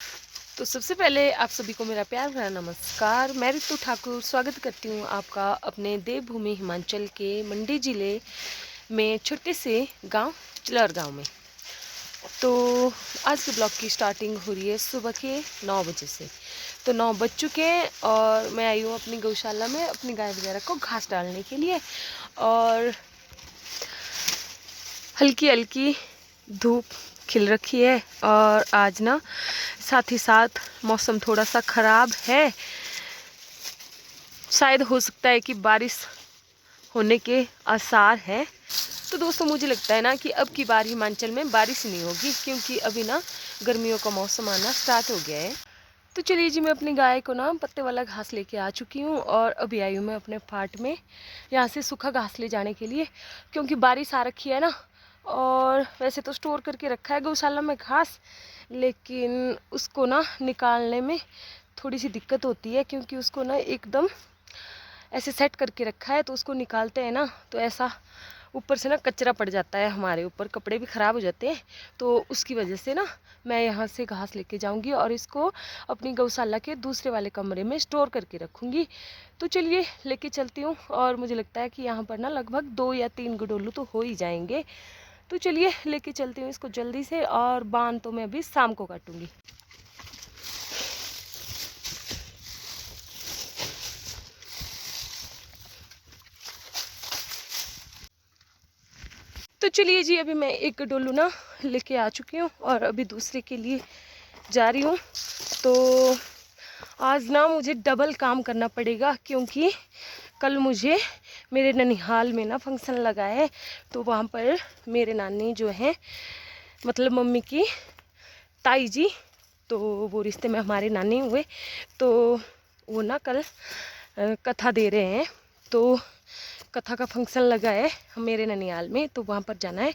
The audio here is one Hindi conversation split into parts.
तो सबसे पहले आप सभी को मेरा प्यार भरा नमस्कार। मैं ऋतु ठाकुर स्वागत करती हूँ आपका अपने देवभूमि हिमाचल के मंडी ज़िले में छोटे से गांव चिलौर गांव में। तो आज के ब्लॉग की स्टार्टिंग हो रही है सुबह के 9 बजे से। तो 9 बज चुके हैं और मैं आई हूँ अपनी गौशाला में अपनी गाय वगैरह को घास डालने के लिए। और हल्की हल्की धूप खिल रखी है और आज ना साथ ही साथ मौसम थोड़ा सा ख़राब है। शायद हो सकता है कि बारिश होने के आसार हैं। तो दोस्तों मुझे लगता है ना कि अब की बार हिमाचल में बारिश नहीं होगी, क्योंकि अभी ना गर्मियों का मौसम आना स्टार्ट हो गया है। तो चलिए जी, मैं अपनी गाय को ना पत्ते वाला घास लेके आ चुकी हूँ और अभी आई हूँ मैं अपने फाट में यहाँ से सूखा घास ले जाने के लिए, क्योंकि बारिश आ रखी है ना। और वैसे तो स्टोर करके रखा है गौशाला में घास, लेकिन उसको ना निकालने में थोड़ी सी दिक्कत होती है, क्योंकि उसको ना एकदम ऐसे सेट करके रखा है। तो उसको निकालते हैं ना तो ऐसा ऊपर से ना कचरा पड़ जाता है, हमारे ऊपर कपड़े भी ख़राब हो जाते हैं। तो उसकी वजह से ना मैं यहाँ से घास लेके जाऊँगी और इसको अपनी गौशाला के दूसरे वाले कमरे में स्टोर करके रखूँगी। तो चलिए लेके चलती हूँ। और मुझे लगता है कि यहाँ पर ना लगभग 2 या 3 गडोलू तो हो ही जाएंगे। तो चलिए लेके चलती हूँ इसको जल्दी से। और बांध तो मैं अभी शाम को काटूँगी। तो चलिए जी, अभी मैं एक डोलू ना लेके आ चुकी हूँ और अभी दूसरे के लिए जा रही हूँ। तो आज ना मुझे डबल काम करना पड़ेगा, क्योंकि कल मुझे मेरे ननिहाल में ना फंक्शन लगा है। तो वहाँ पर मेरे नानी जो हैं, मतलब मम्मी की ताई जी, तो वो रिश्ते में हमारे नानी हुए। तो वो ना कल कथा दे रहे हैं। तो कथा का फंक्शन लगा है मेरे ननियाल में, तो वहाँ पर जाना है।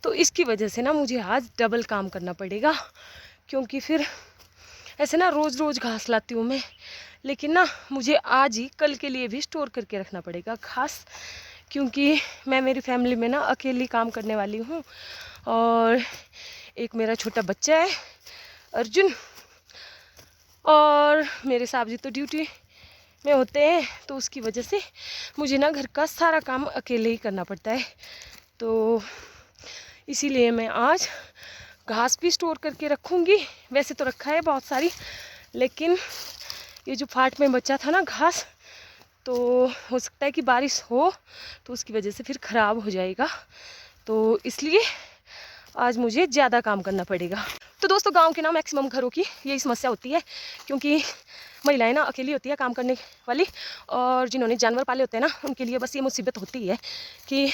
तो इसकी वजह से ना मुझे आज डबल काम करना पड़ेगा, क्योंकि फिर ऐसे ना रोज़ रोज़ घास लाती हूँ मैं, लेकिन ना मुझे आज ही कल के लिए भी स्टोर करके रखना पड़ेगा घास, क्योंकि मैं मेरी फैमिली में ना अकेली काम करने वाली हूँ। और एक मेरा छोटा बच्चा है अर्जुन, और मेरे साहब जी तो ड्यूटी में होते हैं। तो उसकी वजह से मुझे ना घर का सारा काम अकेले ही करना पड़ता है। तो इसीलिए मैं आज घास भी स्टोर करके रखूँगी। वैसे तो रखा है बहुत सारी, लेकिन ये जो फाट में बचा था ना घास, तो हो सकता है कि बारिश हो तो उसकी वजह से फिर ख़राब हो जाएगा। तो इसलिए आज मुझे ज़्यादा काम करना पड़ेगा। तो दोस्तों गांव के ना मैक्सिमम घरों की यही समस्या होती है, क्योंकि महिलाएं ना अकेली होती है काम करने वाली। और जिन्होंने जानवर पाले होते हैं ना, उनके लिए बस ये मुसीबत होती है कि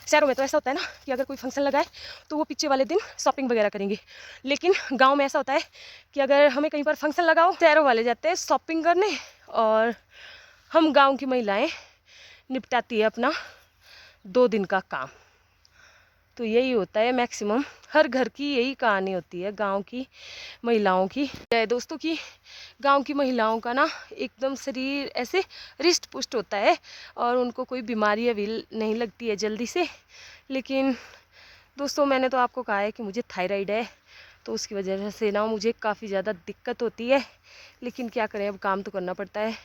शहरों में तो ऐसा होता है ना कि अगर कोई फंक्शन लगाए तो वो पीछे वाले दिन शॉपिंग वगैरह करेंगे। लेकिन गांव में ऐसा होता है कि अगर हमें कहीं पर फंक्शन लगाओ, शहरों वाले जाते हैं शॉपिंग करने और हम गाँव की महिलाएँ निपटाती है अपना 2 दिन का काम। तो यही होता है मैक्सिमम, हर घर की यही कहानी होती है गांव की महिलाओं की। दोस्तों की गांव की महिलाओं का ना एकदम शरीर ऐसे रिष्ट पुष्ट होता है और उनको कोई बीमारी अभी नहीं लगती है जल्दी से। लेकिन दोस्तों मैंने तो आपको कहा है कि मुझे थायराइड है, तो उसकी वजह से ना मुझे काफ़ी ज़्यादा दिक्कत होती है। लेकिन क्या करें, अब काम तो करना पड़ता है।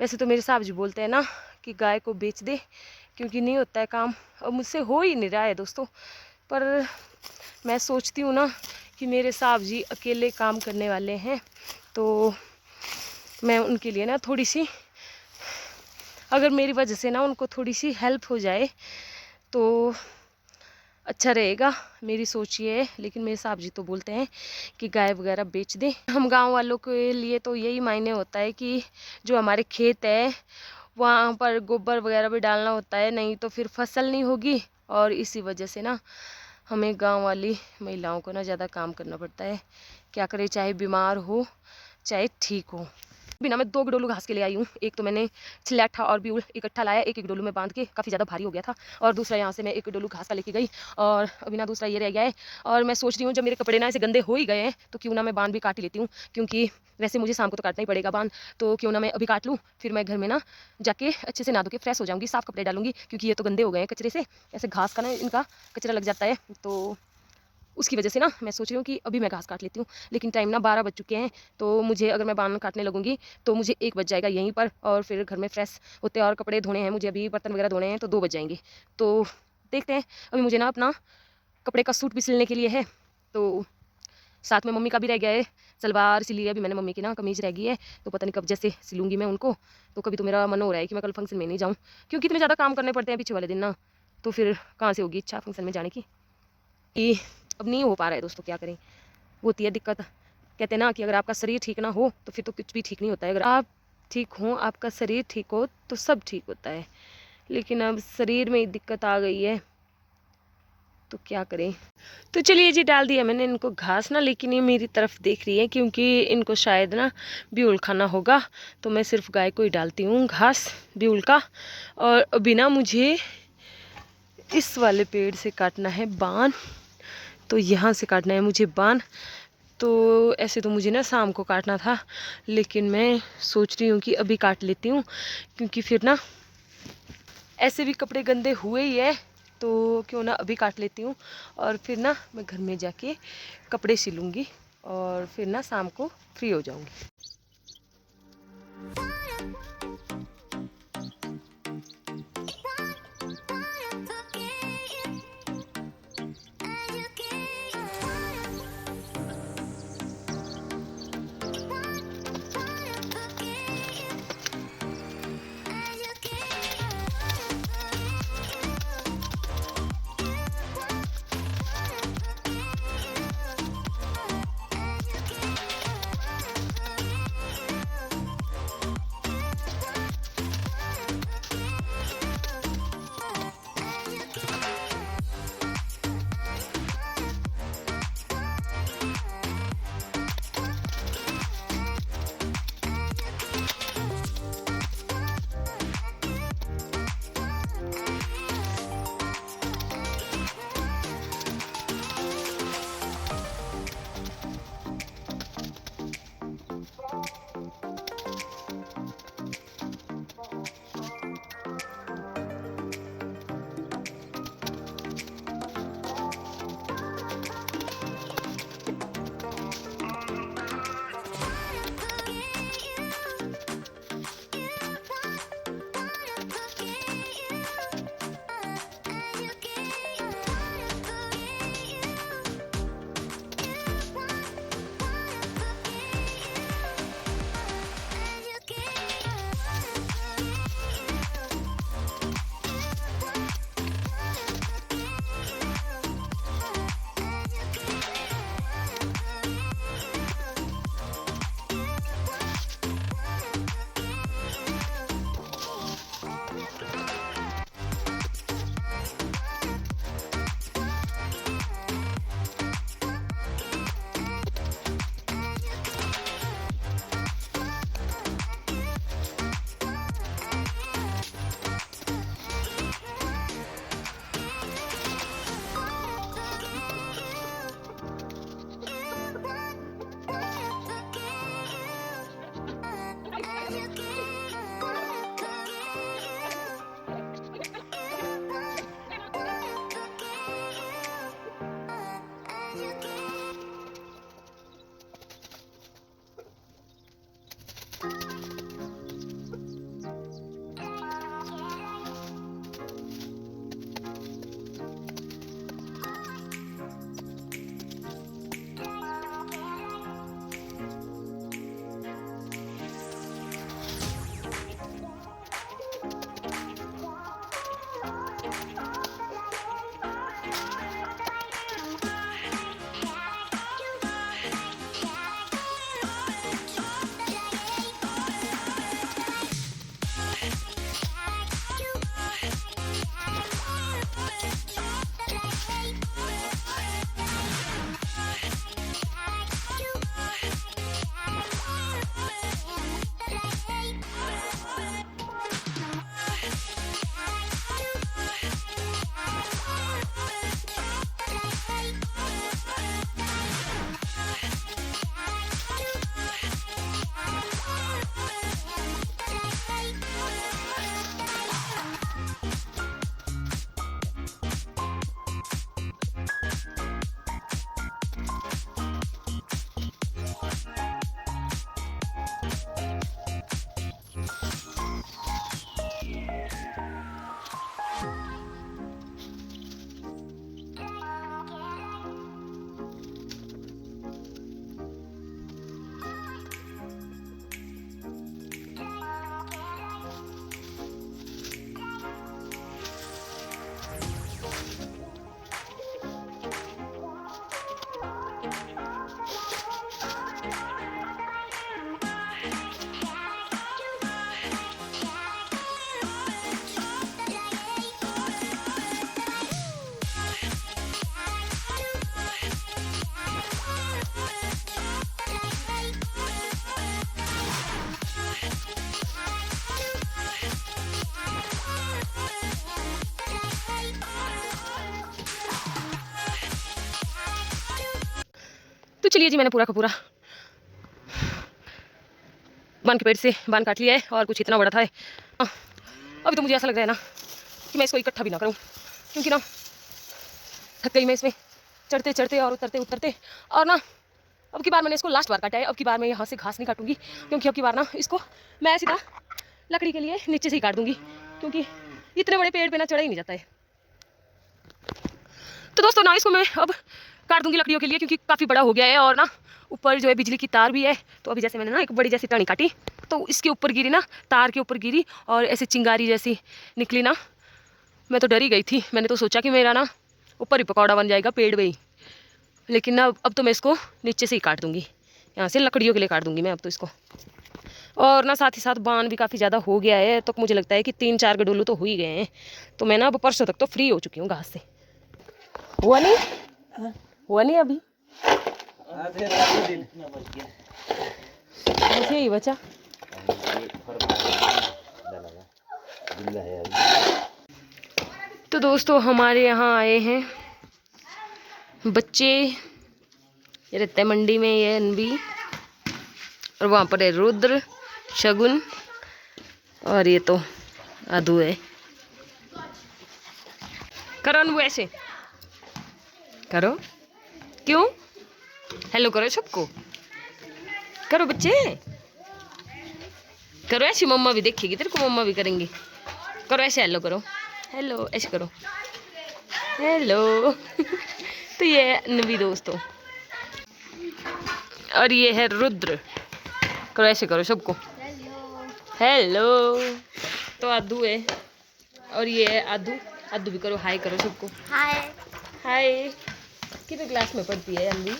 वैसे तो मेरे साहब जी बोलते हैं ना कि गाय को बेच दे, क्योंकि नहीं होता है काम। अब मुझसे हो ही नहीं रहा है दोस्तों। पर मैं सोचती हूँ ना कि मेरे साहब जी अकेले काम करने वाले हैं, तो मैं उनके लिए ना थोड़ी सी, अगर मेरी वजह से ना उनको थोड़ी सी हेल्प हो जाए तो अच्छा रहेगा। मेरी सोच ये है। लेकिन मेरे साहब जी तो बोलते हैं कि गाय वगैरह बेच दें। हम गांव वालों के लिए तो यही मायने होता है कि जो हमारे खेत है वहाँ पर गोबर वगैरह भी डालना होता है, नहीं तो फिर फसल नहीं होगी। और इसी वजह से ना हमें गांव वाली महिलाओं को ना ज़्यादा काम करना पड़ता है। क्या करें, चाहे बीमार हो चाहे ठीक हो। बिना मैं 2 डोलू घास के ले आई हूँ। एक तो मैंने छिलाठा और ब्यूल इकट्ठा लाया, एक एक डोलू में बांध के, काफ़ी ज़्यादा भारी हो गया था। और दूसरा यहाँ से मैं एक डोलू घास का लेके गई, और अभी ना दूसरा ये रह गया है। और मैं सोच रही हूँ जब मेरे कपड़े ना ऐसे गंदे हो ही गए हैं तो क्यों ना मैं बांध भी काट ही लेती हूँ, क्योंकि वैसे मुझे शाम को तो काटना ही पड़ेगा बांध। तो क्यों ना मैं अभी काट लूँ, फिर मैं घर में ना जाके अच्छे से नहा धो के फ्रेश हो जाऊँगी, साफ़ कपड़े डालूंगी, क्योंकि ये तो गंदे हो गए हैं कचरे से। ऐसे घास का ना इनका कचरा लग जाता है, तो उसकी वजह से ना मैं सोच रही हूँ कि अभी मैं घास काट लेती हूँ। लेकिन टाइम ना 12 बज चुके हैं, तो मुझे अगर मैं बाल काटने लगूंगी तो मुझे 1 बज जाएगा यहीं पर, और फिर घर में फ्रेश होते और कपड़े धोने हैं मुझे, अभी बर्तन वगैरह धोने हैं, तो 2 बज जाएंगे। तो देखते हैं। अभी मुझे ना अपना कपड़े का सूट भी सिलने के लिए है, तो साथ में मम्मी का भी रह गया है सलवार सिली है। अभी मैंने मम्मी की ना कमीज रह गई है, तो पता नहीं कब जैसे सिलूंगी मैं उनको। तो कभी तो मेरा मन हो रहा है कि मैं कल फंक्शन में नहीं जाऊँ, क्योंकि इतने ज़्यादा काम करने पड़ते हैं पीछे वाले दिन ना, तो फिर कहाँ से होगी इच्छा फंक्शन में जाने की। कि अब नहीं हो पा रहा है दोस्तों, क्या करें, होती है दिक्कत। कहते हैं ना कि अगर आपका शरीर ठीक ना हो तो फिर तो कुछ भी ठीक नहीं होता है। अगर आप ठीक हो, आपका शरीर ठीक हो, तो सब ठीक होता है। लेकिन अब शरीर में ही दिक्कत आ गई है, तो क्या करें। तो चलिए जी, डाल दिया मैंने इनको घास ना, लेकिन ये मेरी तरफ देख रही है क्योंकि इनको शायद ना ब्यूल खाना होगा। तो मैं सिर्फ गाय को ही डालती हूँ घास ब्यूल का। और अभी ना मुझे इस वाले पेड़ से काटना है बान, तो यहाँ से काटना है मुझे बान। तो ऐसे तो मुझे ना शाम को काटना था, लेकिन मैं सोच रही हूँ कि अभी काट लेती हूँ, क्योंकि फिर ना ऐसे भी कपड़े गंदे हुए ही है, तो क्यों ना अभी काट लेती हूँ। और फिर ना मैं घर में जाके कपड़े सिलूँगी, और फिर ना शाम को फ्री हो जाऊँगी। चलिए जी, मैंने पूरा का पूरा बान के पेड़ से बान काट लिया है और कुछ इतना बड़ा था अभी तो मुझे ऐसा लग रहा है ना कि मैं इसको इकट्ठा भी ना करूँ, क्योंकि ना थक गई मैं इसमें चढ़ते चढ़ते और उतरते उतरते। और ना अब की बार मैंने इसको लास्ट बार काटा है, अब की बार मैं यहाँ से घास नहीं काटूंगी, क्योंकि अब की बार ना इसको मैं सीधा लकड़ी के लिए नीचे से ही काट दूंगी, क्योंकि इतने बड़े पेड़ पे ना चढ़ा ही नहीं जाता है। तो दोस्तों ना इसको मैं अब काट दूंगी लकड़ियों के लिए, क्योंकि काफ़ी बड़ा हो गया है और ना ऊपर जो है बिजली की तार भी है। तो अभी जैसे मैंने ना एक बड़ी जैसी टहनी काटी तो इसके ऊपर गिरी ना, तार के ऊपर गिरी और ऐसे चिंगारी जैसी निकली ना, मैं तो डर ही गई थी। मैंने तो सोचा कि मेरा ना ऊपर ही पकौड़ा बन जाएगा पेड़ में ही, लेकिन ना अब तो मैं इसको नीचे से ही काट दूंगी, यहाँ से लकड़ियों के लिए काट दूंगी मैं अब तो इसको। और ना साथ ही साथ बान भी काफ़ी ज़्यादा हो गया है, तो मुझे लगता है कि 3-4 गडोलू तो हो ही गए हैं। तो मैं ना अब परसों तक तो फ्री हो चुकी हूँ घास से। हुआ नहीं हुआ नहीं अभी बस यही बचा। तो दोस्तों हमारे यहाँ आए हैं बच्चे, ये रहते हैं मंडी में, ये अनबी, और वहाँ पर है रुद्र, शगुन, और ये तो आदू है। करो अनबू, ऐसे करो, क्यों हेलो करो सबको, करो बच्चे करो ऐसे, मम्मा भी देखेगी तेरे को, मम्मा भी करेंगी। करो ऐसे, हेलो करो, हेलो ऐसे करो, हेलो तो ये है अनबी दोस्तों, और ये है रुद्र, करो ऐसे करो सबको, हेलो। तो आदू है, और ये है आदू, आदू भी करो हाय करो सबको, हाय। हाय। कितने क्लास में पढ़ती है अनबी?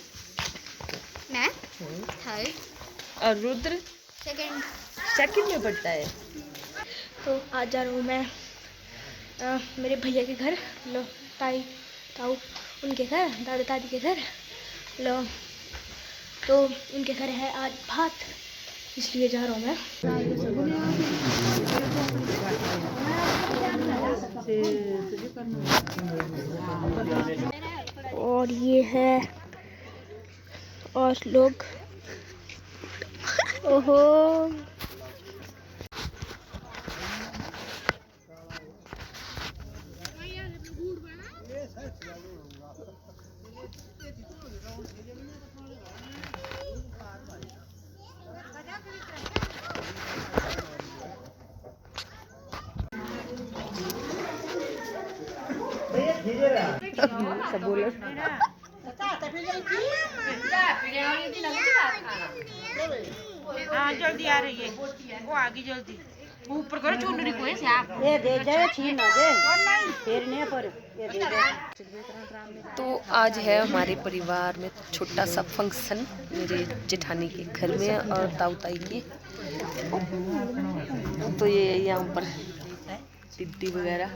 मैं थर्ड। और रुद्र सेकंड में पढ़ता है। तो आज जा रहा हूँ मैं मेरे भैया के घर, लो ताई ताऊ उनके घर, दादा दादी के घर, लो तो उनके घर है आज भात, इसलिए जा रहा हूँ मैं। और ये है और लोग, ओहो सब बोलो। हाँ जल्दी आ रही है, वो आगे जल्दी ऊपर करो चुनरी को ऐसे आप ये दे जाए छीन ना दे फिर नहीं पर ये दे जाए। तो आज है हमारे परिवार में छोटा सा फंक्शन, मेरे जेठानी के घर में और ताऊ ताई के। तो ये यहाँ पर दीदी वगैरह,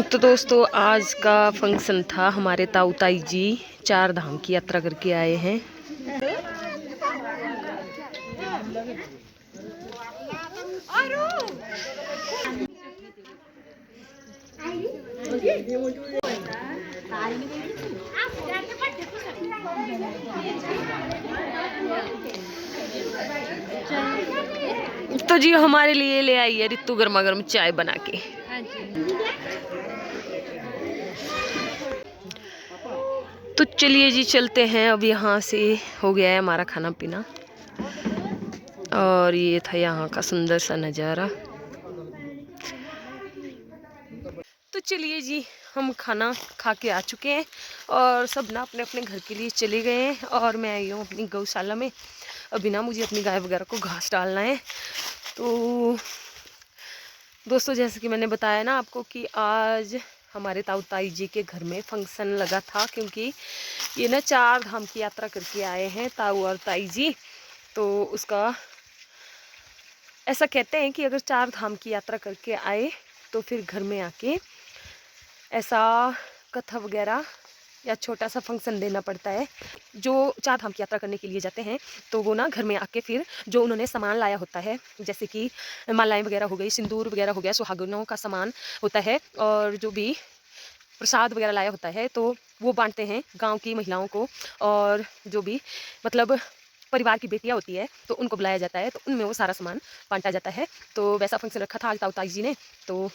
तो दोस्तों आज का फंक्शन था, हमारे ताऊ ताई जी 4 धाम की यात्रा करके आए हैं। तो जी हमारे लिए ले आई है रितु गर्मा गर्म चाय बना के। तो चलिए जी चलते हैं, अब यहाँ से हो गया है हमारा खाना पीना, और ये था यहाँ का सुंदर सा नज़ारा। तो चलिए जी हम खाना खा के आ चुके हैं और सब ना अपने अपने घर के लिए चले गए हैं, और मैं आई हूँ अपनी गौशाला में। अभी ना मुझे अपनी गाय वगैरह को घास डालना है। तो दोस्तों जैसे कि मैंने बताया ना आपको कि आज हमारे ताऊ ताई जी के घर में फंक्शन लगा था, क्योंकि ये ना 4 धाम की यात्रा करके आए हैं ताऊ और ताई जी। तो उसका ऐसा कहते हैं कि अगर 4 धाम की यात्रा करके आए तो फिर घर में आके ऐसा कथा वगैरह या छोटा सा फंक्शन देना पड़ता है। जो 4 धाम की यात्रा करने के लिए जाते हैं तो वो ना घर में आके फिर जो उन्होंने सामान लाया होता है, जैसे कि मालाएं वगैरह हो गई, सिंदूर वगैरह हो गया, सुहागनों का सामान होता है और जो भी प्रसाद वगैरह लाया होता है तो वो बांटते हैं गांव की महिलाओं को, और जो भी मतलब परिवार की बेटियां होती है तो उनको बुलाया जाता है, तो उनमें वो सारा सामान बांटा जाता है। तो वैसा फंक्शन रखा था आज ताऊ ताई जी ने, तो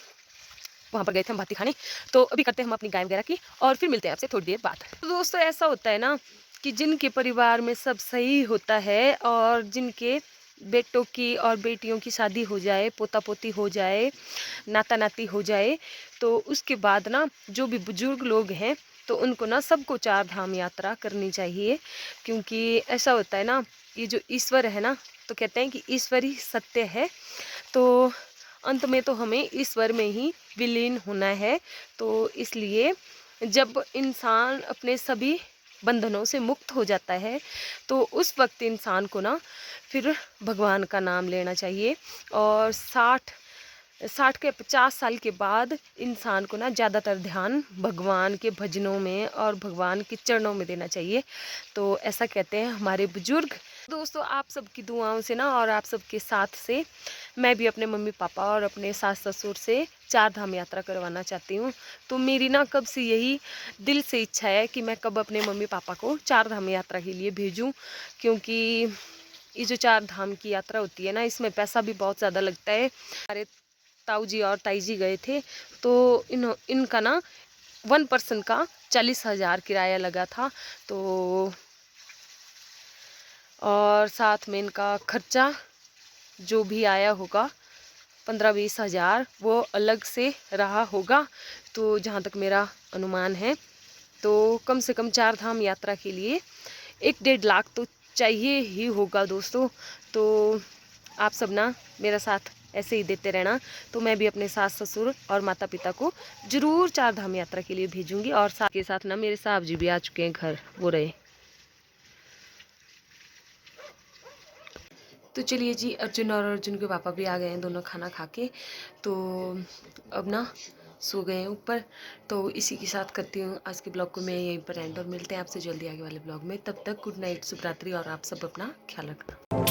वहाँ पर गए थे हम भाती खाने। तो अभी करते हैं हम अपनी गाय वगैरह की और फिर मिलते हैं आपसे थोड़ी देर बाद। तो दोस्तों ऐसा होता है ना कि जिनके परिवार में सब सही होता है और जिनके बेटों की और बेटियों की शादी हो जाए, पोता पोती हो जाए, नाता नाती हो जाए, तो उसके बाद ना जो भी बुजुर्ग लोग हैं तो उनको ना सबको 4 धाम यात्रा करनी चाहिए। क्योंकि ऐसा होता है ना, ये जो ईश्वर है ना, तो कहते हैं कि ईश्वर ही सत्य है, तो अंत में तो हमें ईश्वर में ही विलीन होना है। तो इसलिए जब इंसान अपने सभी बंधनों से मुक्त हो जाता है तो उस वक्त इंसान को ना फिर भगवान का नाम लेना चाहिए। और 60 के 50 साल के बाद इंसान को ना ज़्यादातर ध्यान भगवान के भजनों में और भगवान के चरणों में देना चाहिए। तो ऐसा कहते हैं हमारे बुजुर्ग। दोस्तों आप सबकी दुआओं से ना और आप सबके साथ से मैं भी अपने मम्मी पापा और अपने सास ससुर से 4 धाम यात्रा करवाना चाहती हूँ। तो मेरी ना कब से यही दिल से इच्छा है कि मैं कब अपने मम्मी पापा को 4 धाम यात्रा के लिए भेजूँ। क्योंकि ये जो 4 धाम की यात्रा होती है ना, इसमें पैसा भी बहुत ज़्यादा लगता है। हमारे ताऊ जी और ताई जी गए थे तो इनका ना 1 पर्सन का 40,000 किराया लगा था। तो और साथ में इनका खर्चा जो भी आया होगा 15-20 हज़ार वो अलग से रहा होगा। तो जहाँ तक मेरा अनुमान है तो कम से कम 4 धाम यात्रा के लिए 1-1.5 लाख तो चाहिए ही होगा दोस्तों। तो आप सब ना मेरा साथ ऐसे ही देते रहना, तो मैं भी अपने सास ससुर और माता पिता को ज़रूर 4 धाम यात्रा के लिए भेजूंगी। और साथ के साथ ना मेरे साहब जी भी आ चुके हैं घर, वो रहे। तो चलिए जी, अर्जुन और अर्जुन के पापा भी आ गए हैं, दोनों खाना खा के। तो अब ना सो गए हैं ऊपर। तो इसी के साथ करती हूँ आज के ब्लॉग को मैं यहीं पर एंड, और मिलते हैं आपसे जल्दी आगे वाले ब्लॉग में। तब तक गुड नाइट, शुभ रात्रि, और आप सब अपना ख्याल रखना।